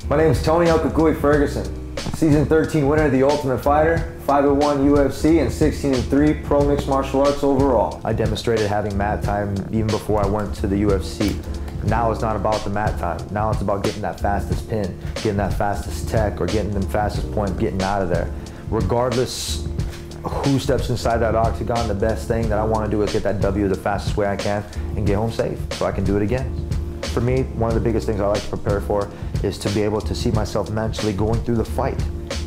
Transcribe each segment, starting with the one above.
My name is Tony Ferguson, season 13 winner of The Ultimate Fighter, 5-1 UFC, and 16-3 pro mixed martial arts overall. I demonstrated having mat time even before I went to the UFC. Now it's not about the mat time. Now it's about getting that fastest pin, getting that fastest tech, or getting the fastest point, getting out of there. Regardless who steps inside that octagon, the best thing that I want to do is get that W the fastest way I can and get home safe so I can do it again. For me, one of the biggest things I like to prepare for is to be able to see myself mentally going through the fight.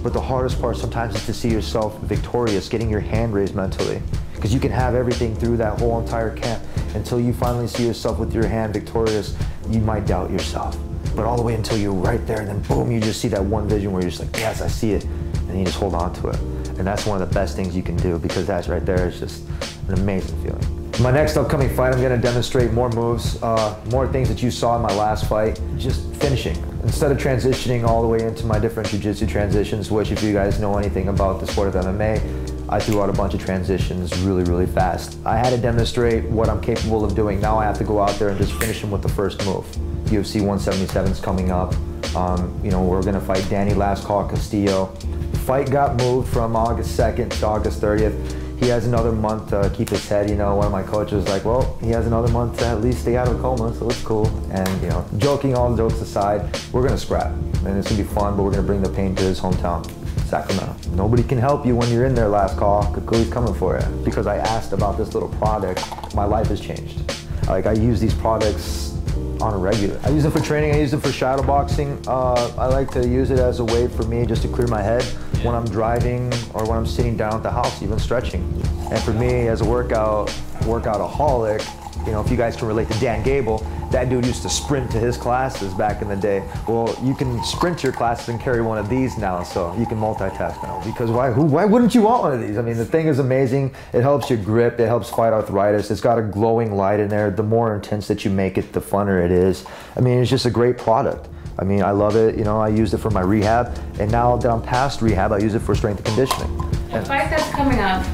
But the hardest part sometimes is to see yourself victorious, getting your hand raised mentally. Because you can have everything through that whole entire camp. Until you finally see yourself with your hand victorious, you might doubt yourself. But all the way until you're right there, and then boom, you just see that one vision where you're just like, yes, I see it. And you just hold on to it. And that's one of the best things you can do, because that's right there is just an amazing feeling. My next upcoming fight, I'm going to demonstrate more moves, more things that you saw in my last fight, just finishing. Instead of transitioning all the way into my different jiu-jitsu transitions, which if you guys know anything about the sport of MMA, I threw out a bunch of transitions really, really fast. I had to demonstrate what I'm capable of doing. Now I have to go out there and just finish him with the first move. UFC 177 is coming up. You know, we're going to fight Danny Last Call Castillo. Fight got moved from August 2nd to August 30th. He has another month to keep his head. You know, one of my coaches was like, well, he has another month to at least stay out of a coma, so it's cool. And, you know, joking, all jokes aside, we're going to scrap. And it's going to be fun, but we're going to bring the pain to his hometown, Sacramento. Nobody can help you when you're in there, Last Call. Cucuy's coming for you. Because I asked about this little product, my life has changed. Like, I use these products on a regular. I use them for training, I use them for shadow boxing. I like to use it as a way for me just to clear my head when I'm driving or when I'm sitting down at the house, even stretching. And for me, as a workoutaholic, you know, if you guys can relate to Dan Gable, that dude used to sprint to his classes back in the day. Well, you can sprint to your classes and carry one of these now, so you can multitask now. Because why wouldn't you want one of these? I mean, the thing is amazing. It helps you grip, it helps fight arthritis. It's got a glowing light in there. The more intense that you make it, the funner it is. I mean, it's just a great product. I mean, I love it. You know, I used it for my rehab, and now that I'm past rehab, I use it for strength and conditioning. The fight that's coming up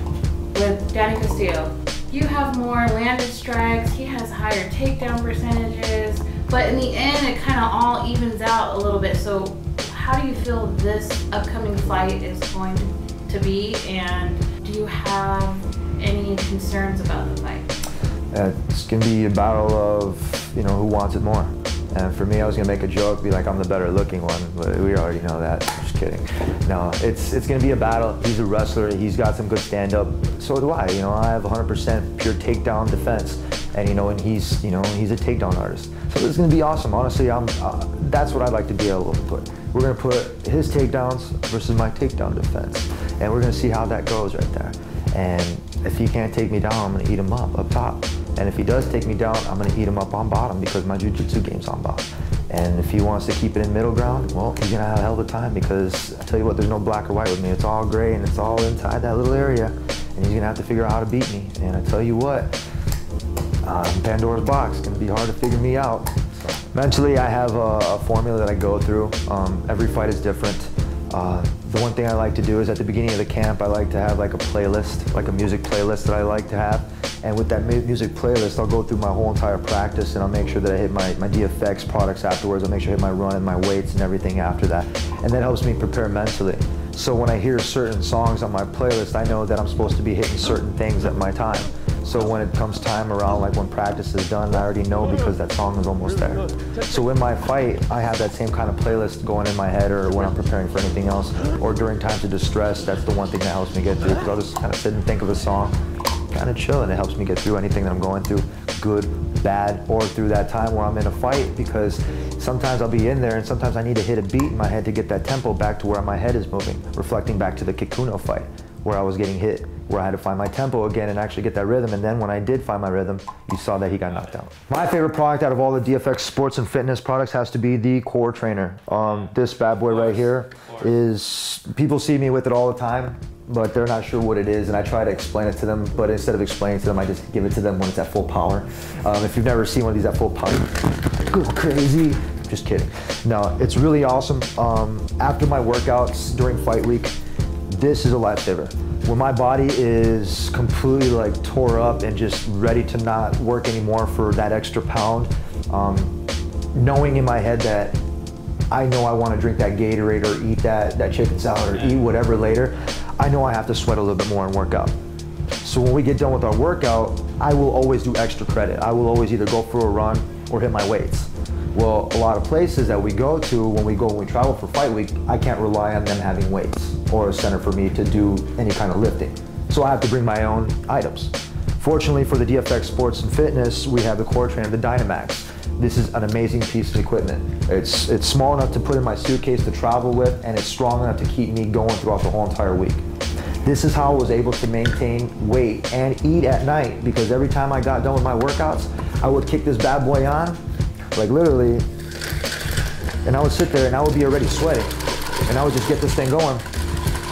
with Danny Castillo, you have more landed strikes, he has higher takedown percentages, but in the end it kind of all evens out a little bit. So how do you feel this upcoming fight is going to be, and do you have any concerns about the fight? It's going to be a battle of, you know, who wants it more. And for me, I was going to make a joke, be like, I'm the better looking one, but we already know that. Just kidding. No, it's going to be a battle. He's a wrestler. He's got some good stand-up. So do I. You know, I have 100% pure takedown defense. And, you know, and he's a takedown artist. So this is going to be awesome. Honestly, that's what I'd like to be able to put. We're going to put his takedowns versus my takedown defense. And we're going to see how that goes right there. And if he can't take me down, I'm going to eat him up top. And if he does take me down, I'm going to eat him up on bottom, because my jiu-jitsu game's on bottom. And if he wants to keep it in middle ground, well, he's going to have a hell of a time, because I tell you what, there's no black or white with me. It's all gray, and it's all inside that little area. And he's going to have to figure out how to beat me. And I tell you what, Pandora's box is going to be hard to figure me out. So, mentally, I have a formula that I go through. Every fight is different. The one thing I like to do is at the beginning of the camp, I like to have like a playlist, like a music playlist that I like to have. And with that music playlist, I'll go through my whole entire practice, and I'll make sure that I hit my DFX products afterwards. I'll make sure I hit my run and my weights and everything after that. And that helps me prepare mentally. So when I hear certain songs on my playlist, I know that I'm supposed to be hitting certain things at my time. So when it comes time around, like when practice is done, I already know because that song is almost there. So in my fight, I have that same kind of playlist going in my head, or when I'm preparing for anything else, or during times of distress. That's the one thing that helps me get through, because I'll just kind of sit and think of a song, kind of chill, and it helps me get through anything that I'm going through, good, bad, or through that time where I'm in a fight, because sometimes I'll be in there and sometimes I need to hit a beat in my head to get that tempo back to where my head is moving, reflecting back to the Kikuno fight, where I was getting hit, where I had to find my tempo again and actually get that rhythm. And then when I did find my rhythm, you saw that he got knocked out. My favorite product out of all the DFX sports and fitness products has to be the Core Trainer. This bad boy right here is, people see me with it all the time, but they're not sure what it is, and I try to explain it to them, but instead of explaining to them, I just give it to them when it's at full power. If you've never seen one of these at full power, go crazy. Just kidding. No, it's really awesome. After my workouts during fight week, this is a lifesaver. When my body is completely like tore up and just ready to not work anymore for that extra pound, knowing in my head that I know I want to drink that Gatorade or eat that chicken salad or eat whatever later, I know I have to sweat a little bit more and work out. So when we get done with our workout, I will always do extra credit. I will always either go for a run or hit my weights. Well, a lot of places that we go to, when we travel for fight week, I can't rely on them having weights or a center for me to do any kind of lifting. So I have to bring my own items. Fortunately for the DFX Sports and Fitness, we have the core trainer, the Dynamax. This is an amazing piece of equipment. It's small enough to put in my suitcase to travel with, and it's strong enough to keep me going throughout the whole entire week. This is how I was able to maintain weight and eat at night, because every time I got done with my workouts, I would kick this bad boy on, like literally, and I would sit there and I would be already sweating, and I would just get this thing going,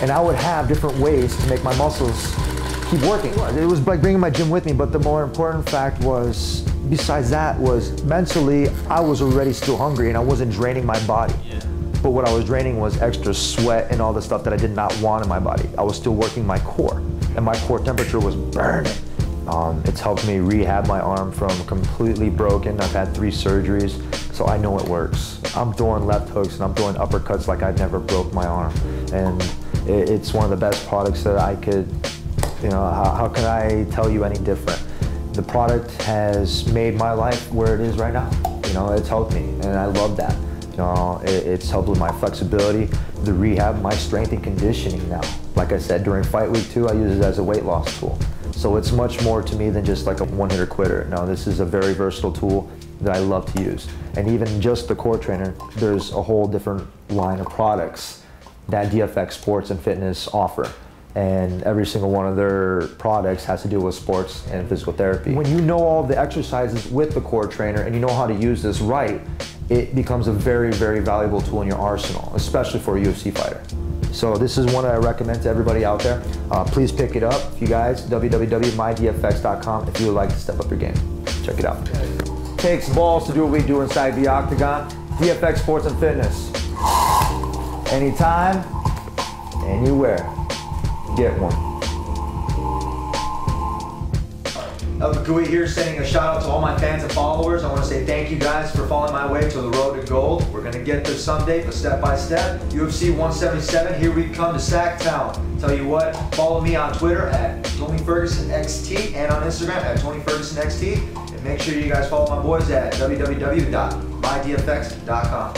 and I would have different ways to make my muscles keep working. It was like bringing my gym with me, but the more important fact was, besides that, was mentally, I was already still hungry and I wasn't draining my body. But what I was draining was extra sweat and all the stuff that I did not want in my body. I was still working my core, and my core temperature was burning. It's helped me rehab my arm from completely broken. I've had 3 surgeries, so I know it works. I'm throwing left hooks and I'm throwing uppercuts like I've never broke my arm. And it's one of the best products that I could, how can I tell you any different? The product has made my life where it is right now. It's helped me, and I love that. It's helped with my flexibility, the rehab, my strength and conditioning now. Like I said, during fight week 2, I use it as a weight loss tool. So it's much more to me than just like a one-hitter quitter. No, this is a very versatile tool that I love to use. And even just the core trainer, there's a whole different line of products that DFX Sports and Fitness offer. And every single one of their products has to do with sports and physical therapy. When you know all the exercises with the core trainer and you know how to use this right, it becomes a very, very valuable tool in your arsenal, especially for a UFC fighter. So this is one that I recommend to everybody out there. Please pick it up, you guys, www.mydfx.com if you would like to step up your game. Check it out. It takes balls to do what we do inside the octagon. DFX Sports and Fitness. Anytime, anywhere. Get one. Cucuy here, sending a shout out to all my fans and followers. I want to say thank you guys for following my way to the road to gold. We're going to get there someday, but step by step. UFC 177, here we come to Sacktown. Tell you what, follow me on Twitter at Tony Ferguson XT and on Instagram at Tony Ferguson XT. And make sure you guys follow my boys at www.mydfx.com.